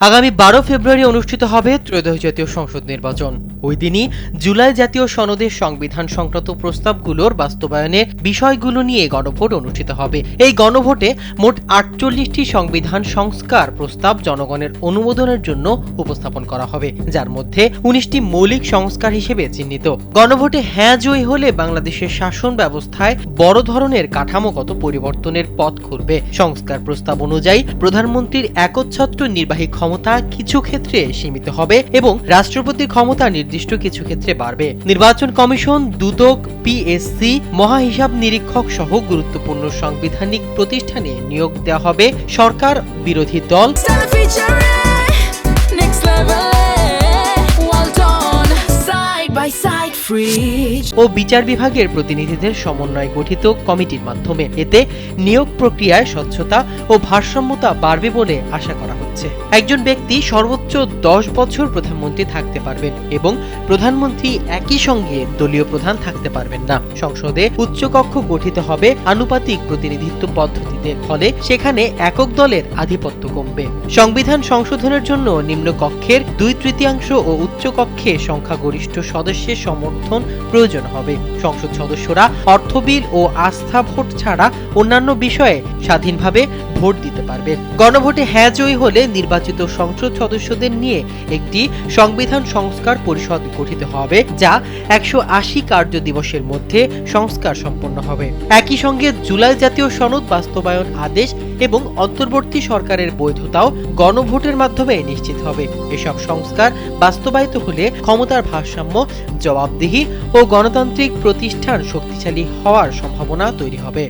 আগামী 12 ফেব্রুয়ারি অনুষ্ঠিত হবে ত্রয়োদশ জাতীয় সংসদ নির্বাচন। ওই দিনই জুলাই জাতীয় সনদের সংবিধান সংক্রান্ত প্রস্তাবগুলোর বাস্তবায়নের বিষয়গুলো নিয়ে গণভোট অনুষ্ঠিত হবে। এই গণভোটে মোট 48টি সংবিধান সংস্কার প্রস্তাব জনগণের অনুমোদনের জন্য উপস্থাপন করা হবে, যার মধ্যে 19টি মৌলিক সংস্কার হিসেবে চিহ্নিত। গণভোটে হ্যাঁ জয়ী হলে বাংলাদেশের শাসন ব্যবস্থায় বড় ধরনের কাঠামোগত পরিবর্তনের পথ খুলবে। সংস্কার প্রস্তাব অনুযায়ী প্রধানমন্ত্রীর একচ্ছত্র নির্বাহী ক্ষমতা কিছু ক্ষেত্রে সীমিত হবে এবং রাষ্ট্রপতির ক্ষমতা নির্দিষ্ট কিছু ক্ষেত্রে বাড়বে। নির্বাচন কমিশন, দুদক, পিএসসি, মহাহিসাব নিরীক্ষক সহ গুরুত্বপূর্ণ সাংবিধানিক প্রতিষ্ঠানে নিয়োগ দেওয়া হবে সরকার বিরোধী দল ও বিচার বিভাগের প্রতিনিধিদের সমন্বয়ে গঠিত কমিটির মাধ্যমে। এতে নিয়োগ প্রক্রিয়ায় স্বচ্ছতা ও ভারসাম্যতা বাড়বে বলে আশা করা হচ্ছে। একজন ব্যক্তি সর্বোচ্চ 10 বছর প্রধানমন্ত্রী থাকতে পারবেন এবং প্রধানমন্ত্রী একই সঙ্গে দলীয় প্রধান থাকতে পারবেন না। সংসদে উচ্চকক্ষ গঠিত হবে আনুপাতিক প্রতিনিধিত্ব পদ্ধতিতে, ফলে সেখানে একক দলের আধিপত্য কমবে। সংবিধান সংশোধনের জন্য নিম্নকক্ষের 2/3 ও উচ্চকক্ষে সংখ্যাগরিষ্ঠ সদস্যের সমর্থন প্রয়োজন হবে। সংসদ সদস্যরা অর্থ বিল ও আস্থা ভোট ছাড়া অন্যান্য বিষয়ে স্বাধীনভাবে ভোট দিতে পারবে। গণভোটে হ্যাঁ জয়ী হলে নির্বাচিত সংসদ সদস্যদের নিয়ে একটি সংবিধান সংস্কার পরিষদ গঠিত হবে, যা 180 কার্য দিবসের মধ্যে সংস্কার সম্পন্ন হবে। একই সঙ্গে জুলাই জাতীয় সনদ বাস্তবায়ন আদেশ এবং অন্তর্বর্তী সরকারের বৈধতাও গণভোটের মাধ্যমে নিশ্চিত হবে। এসব সংস্কার বাস্তবায়িত হলে ক্ষমতার ভারসাম্য, জবাবদিহি ও গণতান্ত্রিক প্রতিষ্ঠান শক্তিশালী হওয়ার সম্ভাবনা তৈরি হবে।